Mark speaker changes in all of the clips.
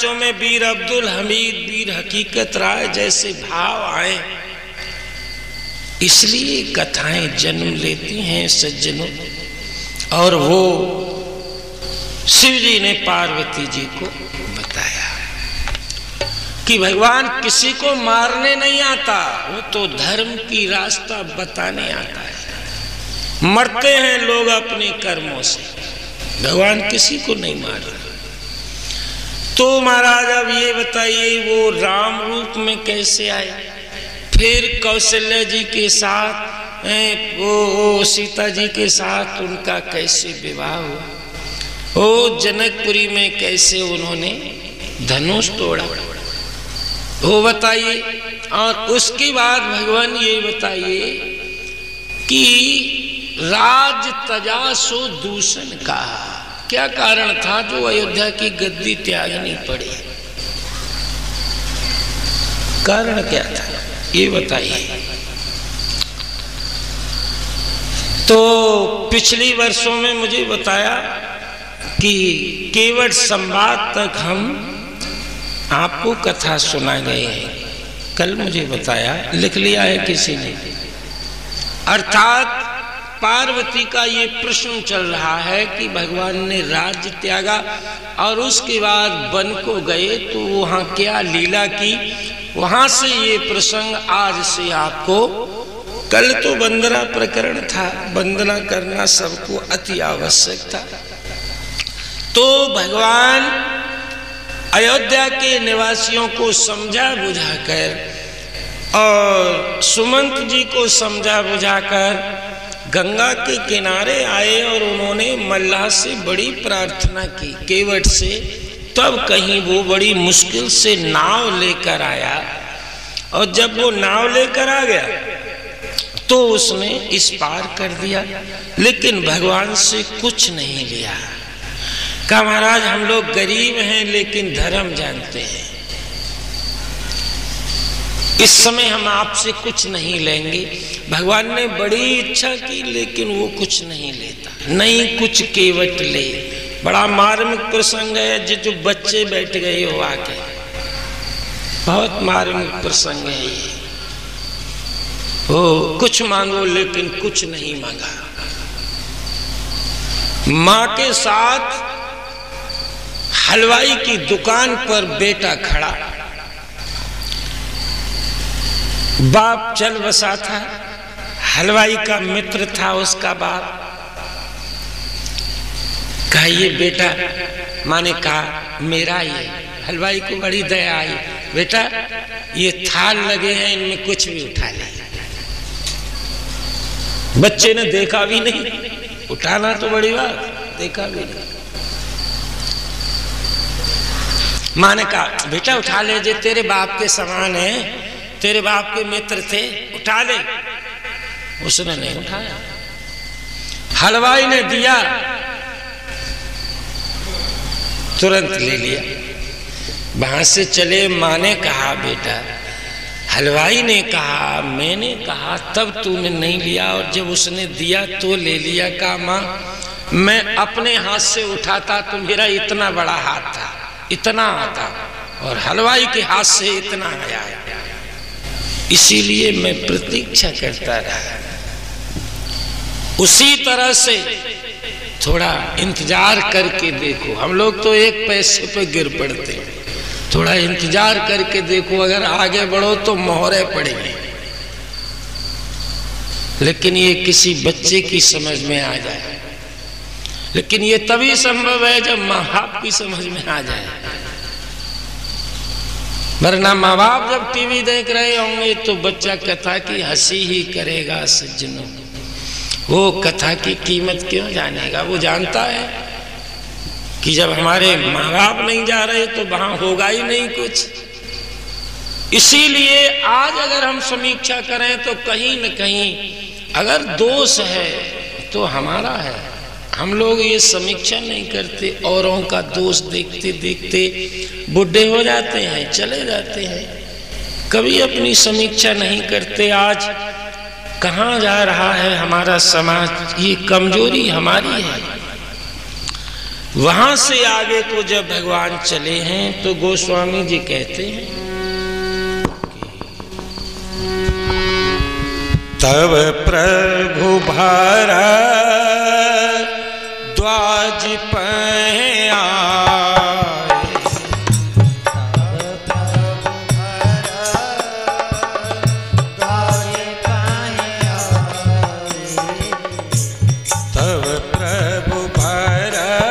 Speaker 1: बच्चों में वीर अब्दुल हमीद, वीर हकीकत राय जैसे भाव आए, इसलिए कथाएं जन्म लेती हैं सज्जनों। और वो शिव जी ने पार्वती जी को बताया कि भगवान किसी को मारने नहीं आता, वो तो धर्म की रास्ता बताने आता है। मरते हैं लोग अपने कर्मों से, भगवान किसी को नहीं मार रहा। तो महाराज अब ये बताइए वो राम रूप में कैसे आए, फिर कौशल्या जी के साथ वो सीता जी के साथ उनका कैसे विवाह हुआ, वो जनकपुरी में कैसे उन्होंने धनुष तोड़ा, वो बताइए। और उसके बाद भगवान ये बताइए कि राज तजा सो दूषण का क्या कारण था जो अयोध्या की गद्दी त्यागनी पड़ी, कारण क्या था ये बताइए। तो पिछली वर्षों में मुझे बताया कि केवट संवाद तक हम आपको कथा सुना गए हैं, कल मुझे बताया, लिख लिया है किसी ने। अर्थात पार्वती का ये प्रश्न चल रहा है कि भगवान ने राज्य त्यागा और उसके बाद वन को गए तो वहां क्या लीला की, वहां से ये प्रसंग आज से आपको, कल तो वंदना प्रकरण था, वंदना करना सबको अति आवश्यक था। तो भगवान अयोध्या के निवासियों को समझा बुझाकर और सुमंत जी को समझा बुझाकर गंगा के किनारे आए और उन्होंने मल्लाह से बड़ी प्रार्थना की, केवट से। तब कहीं वो बड़ी मुश्किल से नाव लेकर आया और जब वो नाव लेकर आ गया तो उसने इस पार कर दिया, लेकिन भगवान से कुछ नहीं लिया। कहा महाराज हम लोग गरीब हैं लेकिन धर्म जानते हैं, इस समय हम आपसे कुछ नहीं लेंगे। भगवान ने बड़ी इच्छा की लेकिन वो कुछ नहीं लेता, नहीं कुछ केवट ले। बड़ा मार्मिक प्रसंग है, जो बच्चे बैठ गए हो आके, बहुत मार्मिक प्रसंग है ये। वो कुछ मांगो लेकिन कुछ नहीं मांगा। मां के साथ हलवाई की दुकान पर बेटा खड़ा, बाप चल बसा था, हलवाई का मित्र था उसका बाप। कहा ये बेटा, माँ ने कहा मेरा ही। हलवाई को बड़ी दया आई, बेटा ये थाल लगे हैं इनमें कुछ भी उठा ले। बच्चे ने देखा भी नहीं, उठाना तो बड़ी बात, देखा भी नहीं। माँ ने कहा बेटा उठा ले, जे तेरे बाप के समान है, तेरे बाप के मित्र थे, उठा ले। उसने नहीं उठाया। हलवाई ने दिया, तुरंत ले लिया। वहां से चले, माँ ने कहा बेटा, हलवाई ने कहा, मैंने कहा तब तूने नहीं लिया, और जब उसने दिया तो ले लिया। कहा माँ मैं अपने हाथ से उठाता तो मेरा इतना बड़ा हाथ था, इतना आता, और हलवाई के हाथ से इतना आया, इसीलिए मैं प्रतीक्षा करता रहा। उसी तरह से थोड़ा इंतजार करके देखो। हम लोग तो एक पैसे पे गिर पड़ते, थोड़ा इंतजार करके देखो, अगर आगे बढ़ो तो मोहरे पड़ेंगे। लेकिन ये किसी बच्चे की समझ में आ जाए, लेकिन ये तभी संभव है जब माँ बाप की समझ में आ जाए। वरना माँ बाप जब टीवी देख रहे होंगे तो बच्चा कथा की हंसी ही करेगा। सज्जनों, वो कथा की कीमत क्यों जानेगा? वो जानता है कि जब हमारे माँ बाप नहीं जा रहे तो वहां होगा ही नहीं कुछ। इसीलिए आज अगर हम समीक्षा करें तो कहीं न कहीं अगर दोष है तो हमारा है। हम लोग ये समीक्षा नहीं करते, औरों का दोष देखते देखते बुढ़े हो जाते हैं, चले जाते हैं, कभी अपनी समीक्षा नहीं करते। आज कहाँ जा रहा है हमारा समाज? ये कमजोरी हमारी है। वहां से आगे को जब भगवान चले हैं तो गोस्वामी जी कहते हैं तब प्रभु भारद्वाज पै आए, तब प्रभु भारद्वाज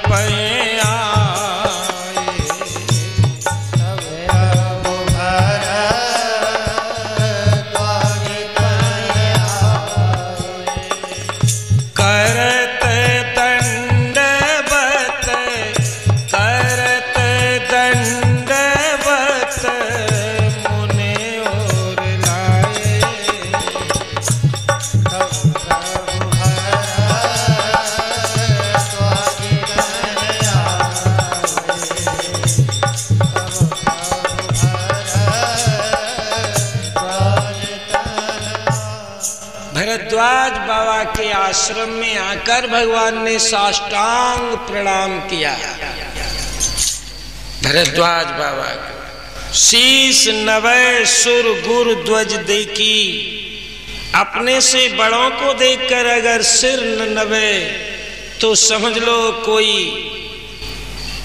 Speaker 1: पै भरद्वाज बाबा के आश्रम में आकर भगवान ने साष्टांग प्रणाम किया। भरद्वाज बाबा को शीश नवै सुर गुर ध्वज देखी। अपने से बड़ों को देखकर अगर सिर न नवे तो समझ लो कोई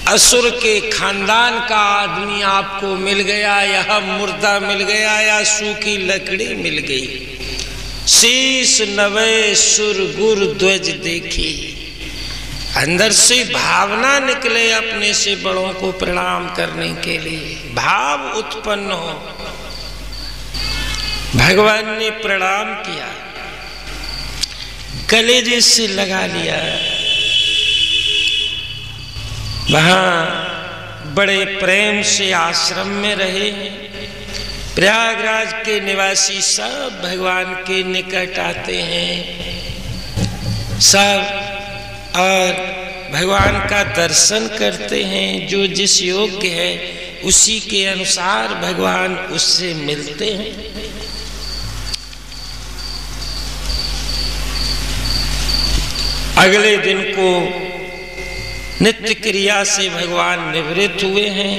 Speaker 1: असुर के खानदान का आदमी आपको मिल गया, या मुर्दा मिल गया, या सूखी लकड़ी मिल गई। शीश नवे सुर गुर ध्वज देखी, अंदर से भावना निकले अपने से बड़ों को प्रणाम करने के लिए, भाव उत्पन्न हो। भगवान ने प्रणाम किया, कलेजे से लगा लिया। वहां बड़े प्रेम से आश्रम में रहे हैं। प्रयागराज के निवासी सब भगवान के निकट आते हैं सब, और भगवान का दर्शन करते हैं। जो जिस योग्य है उसी के अनुसार भगवान उससे मिलते हैं। अगले दिन को नित्य क्रिया से भगवान निवृत्त हुए हैं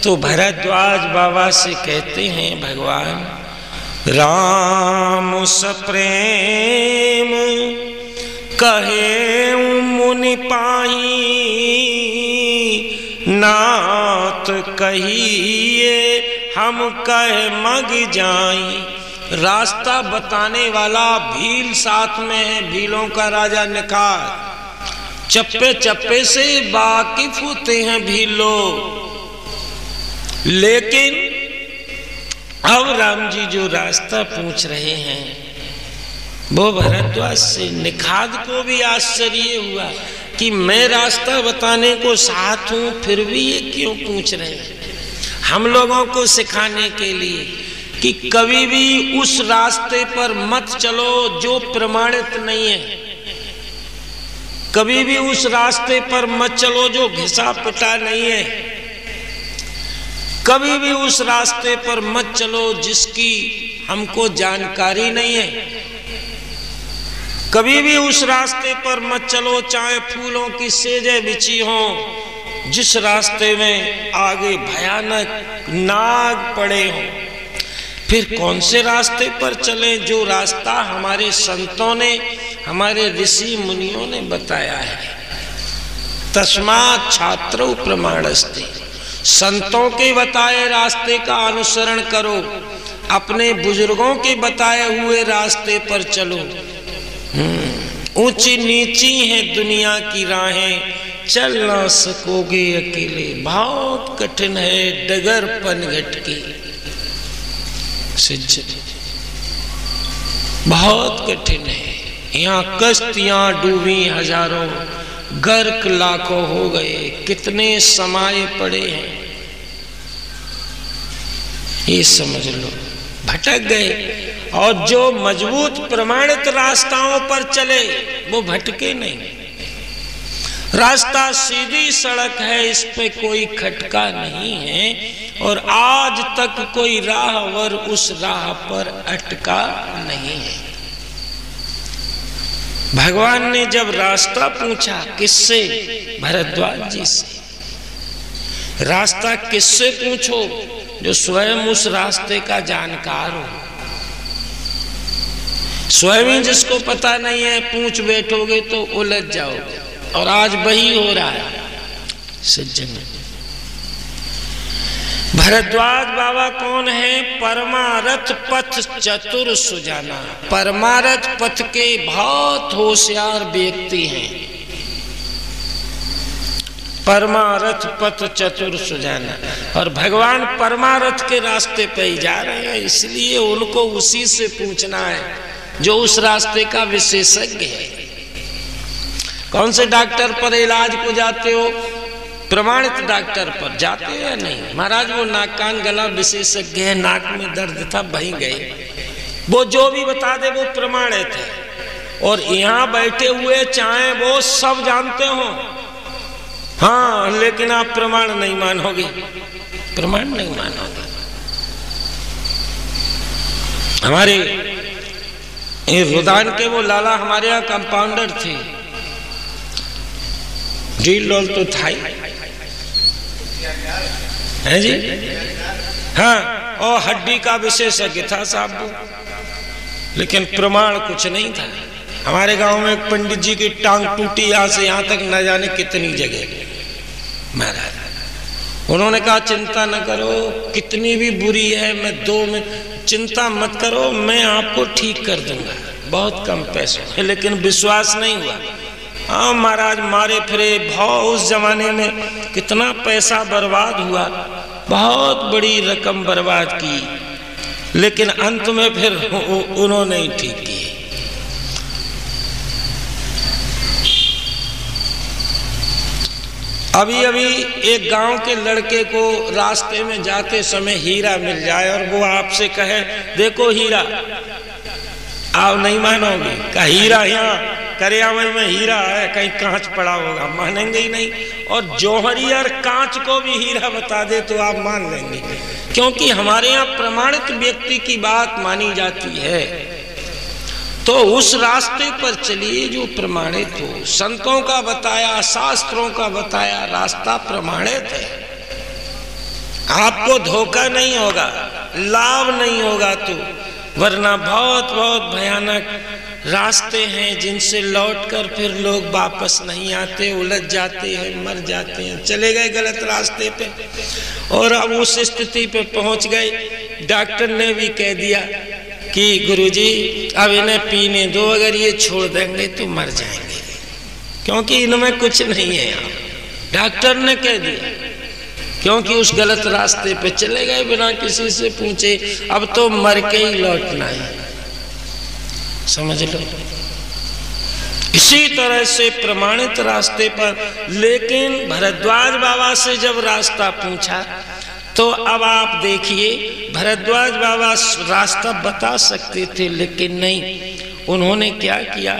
Speaker 1: तो भरद्वाज बाबा से कहते हैं भगवान, राम सप्रेम कहे मुनि पाई, नाथ कहिए हम कहे मग जाई। रास्ता बताने वाला भील साथ में है, भीलों का राजा निखार। चप्पे चप्पे से वाकिफ होते हैं भील लोग, लेकिन अब राम जी जो रास्ता पूछ रहे हैं वो भरद्वाज से निखाद को भी आश्चर्य हुआ कि मैं रास्ता बताने को साथ हूं, फिर भी ये क्यों पूछ रहे हैं। हम लोगों को सिखाने के लिए कि कभी भी उस रास्ते पर मत चलो जो प्रमाणित नहीं है, कभी भी उस रास्ते पर मत चलो जो घिसा पिटा नहीं है, कभी भी उस रास्ते पर मत चलो जिसकी हमको जानकारी नहीं है, कभी भी उस रास्ते पर मत चलो चाहे फूलों की सेजें बिछी हो, जिस रास्ते में आगे भयानक नाग पड़े हों। फिर कौन से रास्ते पर चले जो रास्ता हमारे संतों ने, हमारे ऋषि मुनियों ने बताया है। तस्मात् छात्रो प्रमाणस्ते, संतों के बताए रास्ते का अनुसरण करो, अपने बुजुर्गों के बताए हुए रास्ते पर चलो। ऊंची नीची हैं दुनिया की राहें, चल ना सकोगे अकेले, बहुत कठिन है डगर पनघट की। बहुत कठिन है, यहाँ कश्तियां डूबी हजारों, गर्क लाखों हो गए, कितने समाये पड़े हैं, ये समझ लो भटक गए। और जो मजबूत प्रमाणित रास्ताओं पर चले वो भटके नहीं। रास्ता सीधी सड़क है, इस पे कोई खटका नहीं है, और आज तक कोई राहवर उस राह पर अटका नहीं है। भगवान ने जब रास्ता पूछा, किससे? भरद्वाज जी से। रास्ता किससे पूछो? जो स्वयं उस रास्ते का जानकार हो। स्वयं जिसको पता नहीं है पूछ बैठोगे तो उलझ जाओगे, और आज वही हो रहा है सज्जन। भरद्वाज बाबा कौन है? परमारथ पथ चतुर सुजाना। परमारथ पथ के बहुत होशियार व्यक्ति हैं। परमारथ पथ चतुर सुजाना, और भगवान परमारथ के रास्ते पे ही जा रहे हैं, इसलिए उनको उसी से पूछना है जो उस रास्ते का विशेषज्ञ है। कौन से डॉक्टर पर इलाज को जाते हो? प्रमाणित डॉक्टर पर जाते हो या नहीं? महाराज वो नाक कान गला विशेषज्ञ है, नाक में दर्द था वहीं गए, वो जो भी बता दे वो प्रमाणित है। और यहाँ बैठे हुए चाहे वो सब जानते हो, हाँ, लेकिन आप प्रमाण नहीं मानोगे, प्रमाण नहीं मानोगे। हमारे रुदान के वो लाला हमारे यहाँ कंपाउंडर थे, ड्रिल रोल तो था ही है जी, हाँ, और हड्डी का विशेषज्ञ था साहब वो, लेकिन प्रमाण कुछ नहीं था। हमारे गांव में एक पंडित जी की टांग टूटी, यहाँ से यहाँ तक न जाने कितनी जगह। महाराज उन्होंने कहा चिंता न करो, कितनी भी बुरी है मैं 2 में, चिंता मत करो, मैं आपको ठीक कर दूंगा, बहुत कम पैसों में। लेकिन विश्वास नहीं हुआ। हाँ महाराज मारे फिरे, बहुत उस जमाने में कितना पैसा बर्बाद हुआ, बहुत बड़ी रकम बर्बाद की, लेकिन अंत में फिर उन्होंने ही ठीक की। अभी अभी एक गांव के लड़के को रास्ते में जाते समय हीरा मिल जाए और वो आपसे कहे देखो हीरा, आप नहीं मानोगे, का हीरा यहाँ करियावल में हीरा है, कहीं कांच पड़ा होगा, मानेंगे ही नहीं। और जौहरी और कांच को भी हीरा बता दे तो आप मान लेंगे, क्योंकि हमारे यहाँ प्रमाणित व्यक्ति की बात मानी जाती है। तो उस रास्ते पर चलिए जो प्रमाणित हो, संतों का बताया, शास्त्रों का बताया रास्ता प्रमाणित है। आपको धोखा नहीं होगा, लाभ नहीं होगा, तो वरना बहुत बहुत भयानक रास्ते हैं जिनसे लौटकर फिर लोग वापस नहीं आते, उलझ जाते हैं, मर जाते हैं। चले गए गलत रास्ते पे और अब उस स्थिति पे पहुंच गए, डॉक्टर ने भी कह दिया कि गुरुजी अब इन्हें पीने दो, अगर ये छोड़ देंगे तो मर जाएंगे, क्योंकि इनमें कुछ नहीं है। डॉक्टर ने कह दिया, क्योंकि उस गलत रास्ते पे चले गए बिना किसी से पूछे, अब तो मर के ही लौटना है, समझ लो। इसी तरह से प्रमाणित रास्ते पर, लेकिन भरद्वाज बाबा से जब रास्ता पूछा तो अब आप देखिए, भरद्वाज बाबा रास्ता बता सकते थे लेकिन नहीं, उन्होंने क्या किया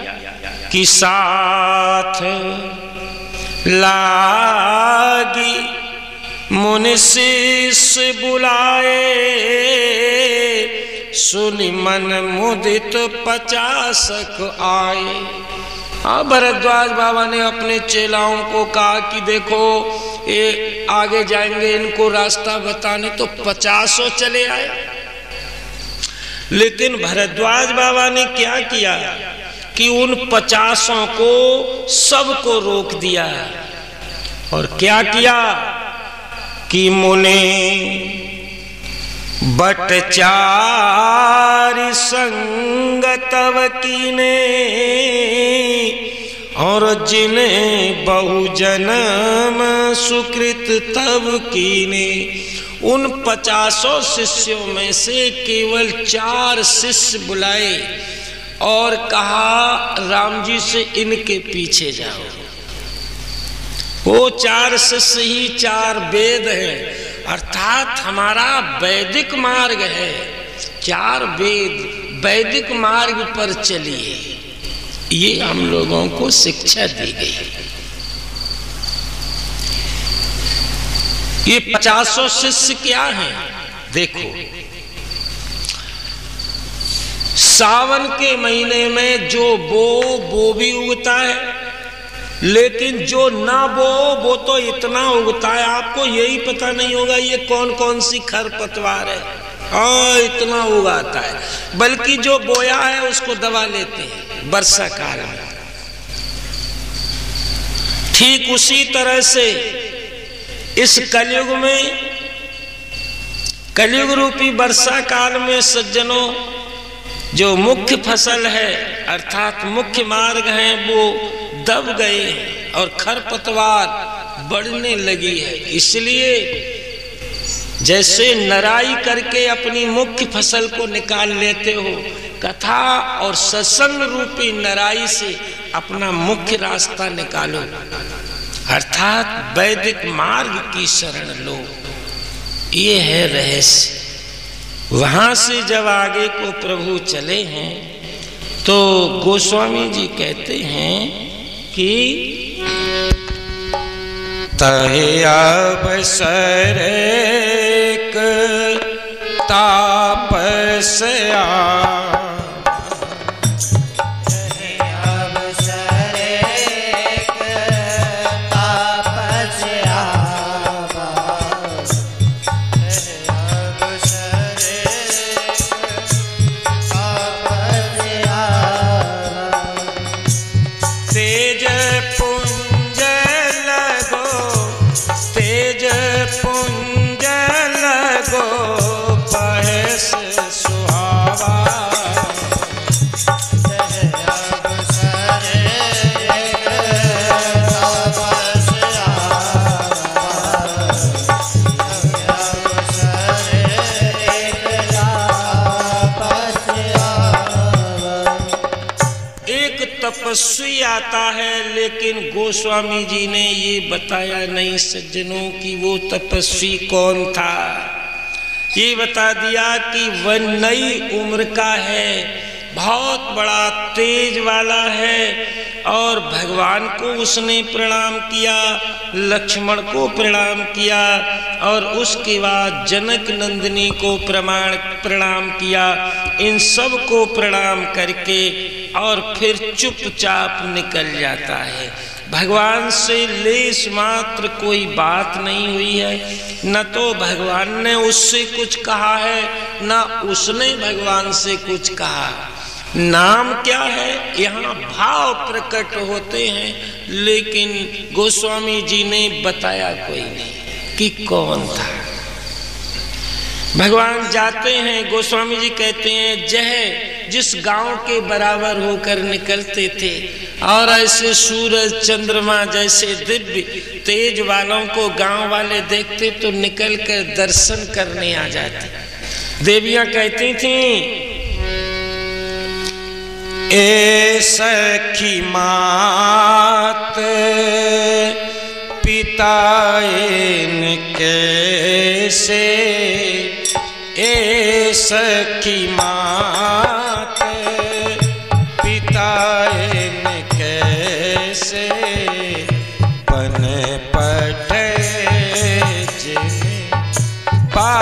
Speaker 1: कि साथ लागी मुनिशिष बुलाए, सुनि मन मुदित 50 आए। हाँ, भरद्वाज बाबा ने अपने चेलाओं को कहा कि देखो ये आगे जाएंगे, इनको रास्ता बताने, तो 50 चले आए। लेकिन भरद्वाज बाबा ने क्या किया कि उन 50 को सबको रोक दिया, और क्या किया कि मुने बटचारी संग तव कीने, और जिन्हें बहुजन्म सुकृत तब कीने। उन 50 शिष्यों में से केवल 4 शिष्य बुलाए और कहा राम जी से इनके पीछे जाओ। वो 4 शिष्य ही 4 वेद हैं, अर्थात हमारा वैदिक मार्ग है। 4 वेद वैदिक मार्ग पर चलिए, ये हम लोगों को शिक्षा दी गई। ये 50 शिष्य क्या हैं? देखो, सावन के महीने में जो वो भी उगता है, लेकिन जो ना वो तो इतना उगता है आपको यही पता नहीं होगा ये कौन कौन सी खरपतवार है, और इतना उगाता है। बल्कि जो बोया है उसको दबा लेते हैं वर्षा काल में। ठीक उसी तरह से इस कलयुग में, कलयुग रूपी वर्षा काल में सज्जनों, जो मुख्य फसल है अर्थात मुख्य मार्ग हैं वो दब गए हैं और खरपतवार बढ़ने लगी है। इसलिए जैसे नराई करके अपनी मुख्य फसल को निकाल लेते हो, कथा और सत्संग रूपी नराई से अपना मुख्य रास्ता निकालो, अर्थात वैदिक मार्ग की शरण लो। ये है रहस्य। वहां से जब आगे को प्रभु चले हैं तो गोस्वामी जी कहते हैं कि तहे अवसर एक तापस्या, तपस्वी आता है, लेकिन गोस्वामी जी ने ये बताया नहीं सज्जनों कि वो तपस्वी कौन था। ये बता दिया कि वह नई उम्र का है, बहुत बड़ा तेज वाला है, और भगवान को उसने प्रणाम किया, लक्ष्मण को प्रणाम किया, और उसके बाद जनक नंदिनी को प्रणाम किया। इन सब को प्रणाम करके और फिर चुपचाप निकल जाता है। भगवान से लेश मात्र कोई बात नहीं हुई है, न तो भगवान ने उससे कुछ कहा है, न उसने भगवान से कुछ कहा। नाम क्या है, यहाँ भाव प्रकट होते हैं, लेकिन गोस्वामी जी ने बताया कोई नहीं कि कौन था। भगवान जाते हैं, गोस्वामी जी कहते हैं जय जिस गांव के बराबर होकर निकलते थे, और ऐसे सूरज चंद्रमा जैसे दिव्य तेज वालों को गांव वाले देखते तो निकल कर दर्शन करने आ जाते। देवियां कहती थीं ए सखी मात पिता कैसे, ए सखी मात पिता कैसे, पन पठ जिन पा